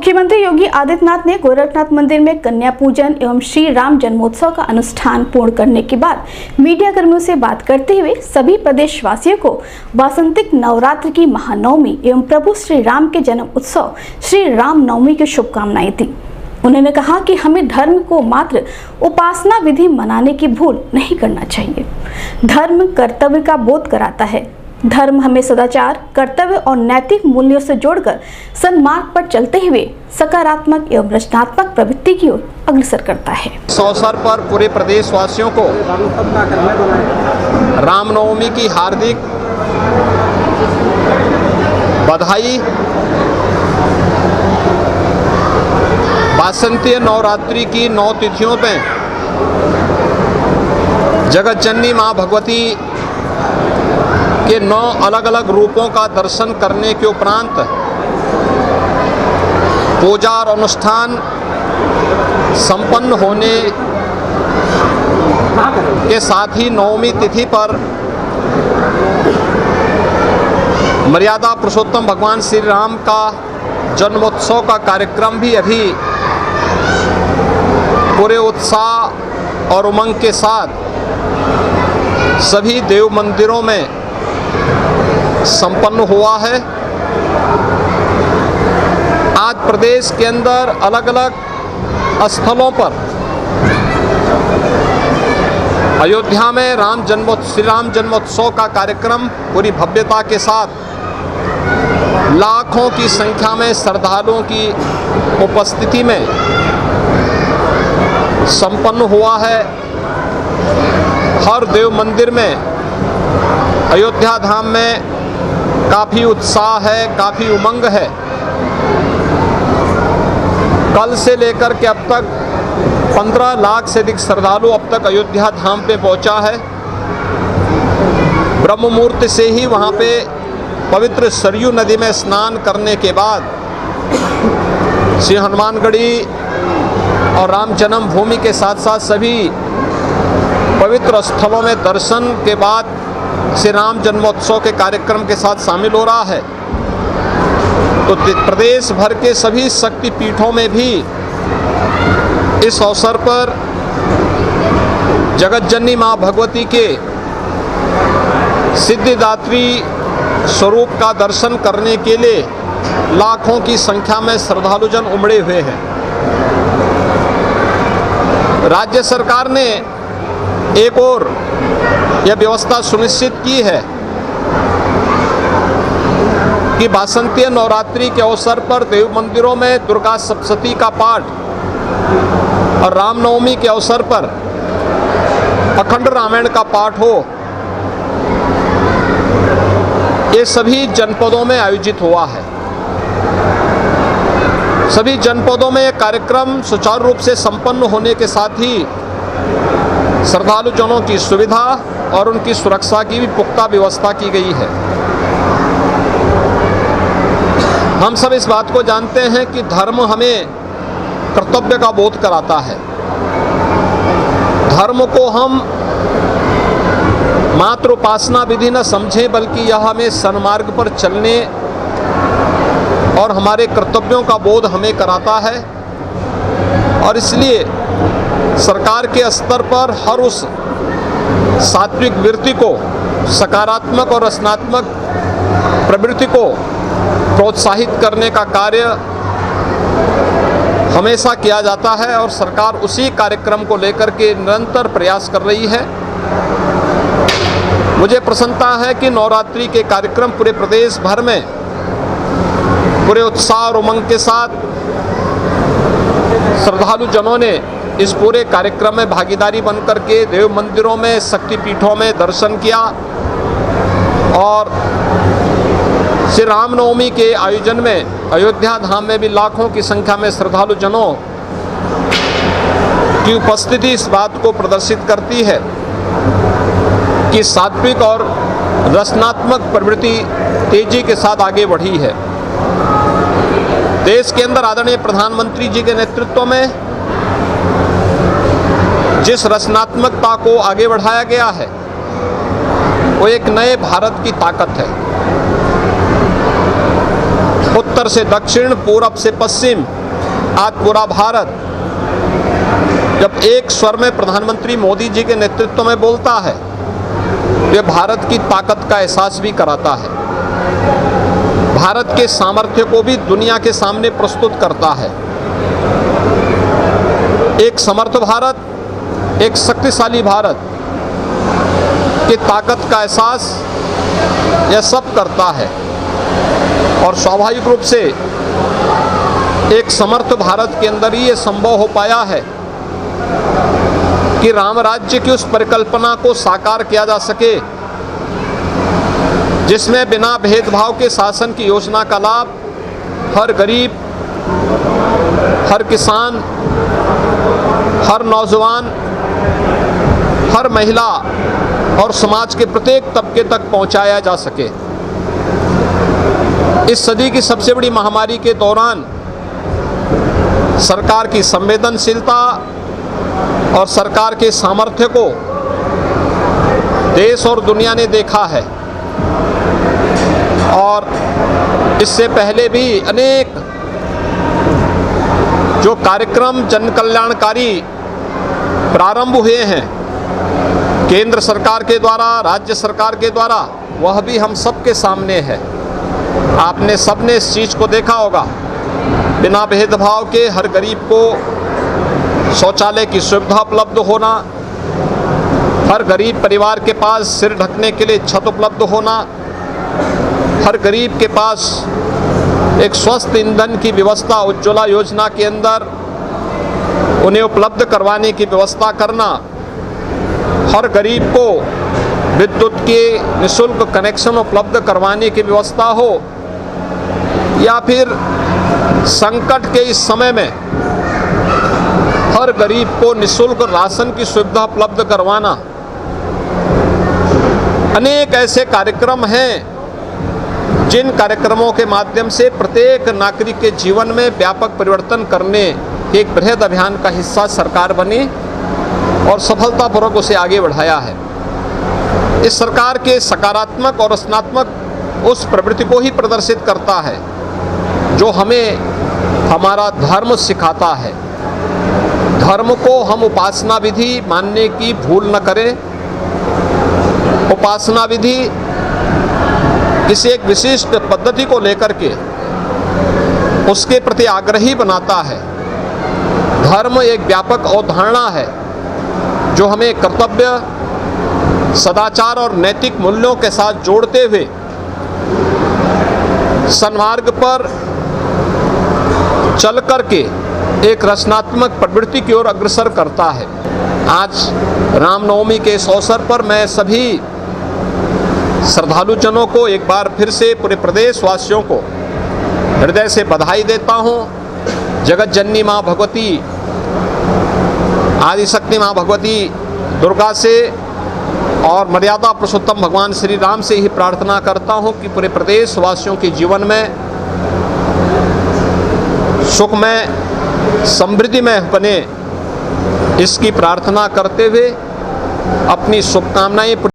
मुख्यमंत्री योगी आदित्यनाथ ने गोरखनाथ मंदिर में कन्या पूजन एवं श्री राम जन्मोत्सव का अनुष्ठान पूर्ण करने के बाद मीडिया कर्मियों से बात करते हुए सभी प्रदेशवासियों को वासंतिक नवरात्र की महानवमी एवं प्रभु श्री राम के जन्म उत्सव श्री राम नवमी की शुभकामनाएं दी। उन्होंने कहा कि हमें धर्म को मात्र उपासना विधि मनाने की भूल नहीं करना चाहिए। धर्म कर्तव्य का बोध कराता है। धर्म हमें सदाचार, कर्तव्य और नैतिक मूल्यों से जोड़कर सन्मार्ग पर चलते हुए सकारात्मक एवं रचनात्मक प्रवृत्ति की ओर अग्रसर करता है। इस अवसर पर पूरे प्रदेशवासियों को रामनवमी की हार्दिक बधाई। वासंतीय नवरात्रि की 9 तिथियों में जगत जननी माँ भगवती के 9 अलग अलग रूपों का दर्शन करने के उपरांत पूजा और अनुष्ठान संपन्न होने के साथ ही नवमी तिथि पर मर्यादा पुरुषोत्तम भगवान श्री राम का जन्मोत्सव का कार्यक्रम भी अभी पूरे उत्साह और उमंग के साथ सभी देव मंदिरों में संपन्न हुआ है। आज प्रदेश के अंदर अलग अलग स्थलों पर अयोध्या में श्री राम जन्मोत्सव का कार्यक्रम पूरी भव्यता के साथ लाखों की संख्या में श्रद्धालुओं की उपस्थिति में संपन्न हुआ है। हर देव मंदिर में अयोध्या धाम में काफ़ी उत्साह है, काफ़ी उमंग है। कल से लेकर के अब तक 15 लाख से अधिक श्रद्धालु अब तक अयोध्या धाम पे पहुंचा है। ब्रह्म मुहूर्त से ही वहां पे पवित्र सरयू नदी में स्नान करने के बाद श्री हनुमानगढ़ी और राम जन्मभूमि के साथ साथ सभी पवित्र स्थलों में दर्शन के बाद श्री राम जन्मोत्सव के कार्यक्रम के साथ शामिल हो रहा है। तो प्रदेश भर के सभी शक्ति पीठों में भी इस अवसर पर जगत जननी माँ भगवती के सिद्धिदात्री स्वरूप का दर्शन करने के लिए लाखों की संख्या में श्रद्धालुजन उमड़े हुए हैं। राज्य सरकार ने एक और यह व्यवस्था सुनिश्चित की है कि वासंतीय नवरात्रि के अवसर पर देव मंदिरों में दुर्गा सप्तशती का पाठ और रामनवमी के अवसर पर अखंड रामायण का पाठ हो। ये सभी जनपदों में आयोजित हुआ है। सभी जनपदों में यह कार्यक्रम सुचारू रूप से संपन्न होने के साथ ही श्रद्धालुजनों की सुविधा और उनकी सुरक्षा की भी पुख्ता व्यवस्था की गई है। हम सब इस बात को जानते हैं कि धर्म हमें कर्तव्य का बोध कराता है। धर्म को हम मात्र उपासना विधि न समझें, बल्कि यह हमें सन्मार्ग पर चलने और हमारे कर्तव्यों का बोध हमें कराता है। और इसलिए सरकार के स्तर पर हर उस सात्विक वृत्ति को, सकारात्मक और रचनात्मक प्रवृत्ति को प्रोत्साहित करने का कार्य हमेशा किया जाता है और सरकार उसी कार्यक्रम को लेकर के निरंतर प्रयास कर रही है। मुझे प्रसन्नता है कि नवरात्रि के कार्यक्रम पूरे प्रदेश भर में पूरे उत्साह और उमंग के साथ श्रद्धालु जनों ने इस पूरे कार्यक्रम में भागीदारी बनकर के देव मंदिरों में, शक्तिपीठों में दर्शन किया और श्री रामनवमी के आयोजन में अयोध्या धाम में भी लाखों की संख्या में श्रद्धालु जनों की उपस्थिति इस बात को प्रदर्शित करती है कि सात्विक और रचनात्मक प्रवृत्ति तेजी के साथ आगे बढ़ी है। देश के अंदर आदरणीय प्रधानमंत्री जी के नेतृत्व में जिस रचनात्मकता को आगे बढ़ाया गया है वो एक नए भारत की ताकत है। उत्तर से दक्षिण, पूरब से पश्चिम, आज पूरा भारत जब एक स्वर में प्रधानमंत्री मोदी जी के नेतृत्व में बोलता है, ये भारत की ताकत का एहसास भी कराता है, भारत के सामर्थ्य को भी दुनिया के सामने प्रस्तुत करता है। एक समर्थ भारत, एक शक्तिशाली भारत की ताकत का एहसास यह सब करता है। और स्वाभाविक रूप से एक समर्थ भारत के अंदर ही ये संभव हो पाया है कि राम राज्य की उस परिकल्पना को साकार किया जा सके, जिसमें बिना भेदभाव के शासन की योजना का लाभ हर गरीब, हर किसान, हर नौजवान, हर महिला और समाज के प्रत्येक तबके तक पहुंचाया जा सके। इस सदी की सबसे बड़ी महामारी के दौरान सरकार की संवेदनशीलता और सरकार के सामर्थ्य को देश और दुनिया ने देखा है। और इससे पहले भी अनेक जो कार्यक्रम जन कल्याणकारी प्रारंभ हुए हैं केंद्र सरकार के द्वारा, राज्य सरकार के द्वारा, वह भी हम सबके सामने है। आपने सबने इस चीज़ को देखा होगा, बिना भेदभाव के हर गरीब को शौचालय की सुविधा उपलब्ध होना, हर गरीब परिवार के पास सिर ढकने के लिए छत उपलब्ध होना, हर गरीब के पास एक स्वस्थ ईंधन की व्यवस्था उज्ज्वला योजना के अंदर उन्हें उपलब्ध करवाने की व्यवस्था करना, हर गरीब को विद्युत के निःशुल्क कनेक्शन उपलब्ध करवाने की व्यवस्था हो, या फिर संकट के इस समय में हर गरीब को निःशुल्क राशन की सुविधा उपलब्ध करवाना। अनेक ऐसे कार्यक्रम हैं जिन कार्यक्रमों के माध्यम से प्रत्येक नागरिक के जीवन में व्यापक परिवर्तन करने के एक बृहद अभियान का हिस्सा सरकार बनी और सफलतापूर्वक उसे आगे बढ़ाया है। इस सरकार के सकारात्मक और रचनात्मक उस प्रवृत्ति को ही प्रदर्शित करता है जो हमें हमारा धर्म सिखाता है। धर्म को हम उपासना विधि मानने की भूल न करें। उपासना विधि किसी एक विशिष्ट पद्धति को लेकर के उसके प्रति आग्रही बनाता है। धर्म एक व्यापक अवधारणा है जो हमें कर्तव्य, सदाचार और नैतिक मूल्यों के साथ जोड़ते हुए सन्मार्ग पर चल करके एक रचनात्मक प्रवृत्ति की ओर अग्रसर करता है। आज रामनवमी के इस अवसर पर मैं सभी श्रद्धालुजनों को एक बार फिर से पूरे प्रदेश वासियों को हृदय से बधाई देता हूँ। जगत जननी माँ भगवती, आदिशक्ति माँ भगवती दुर्गा से और मर्यादा पुरुषोत्तम भगवान श्री राम से ही प्रार्थना करता हूँ कि पूरे प्रदेश वासियों के जीवन में सुखमय, समृद्धिमय बने, इसकी प्रार्थना करते हुए अपनी शुभकामनाएं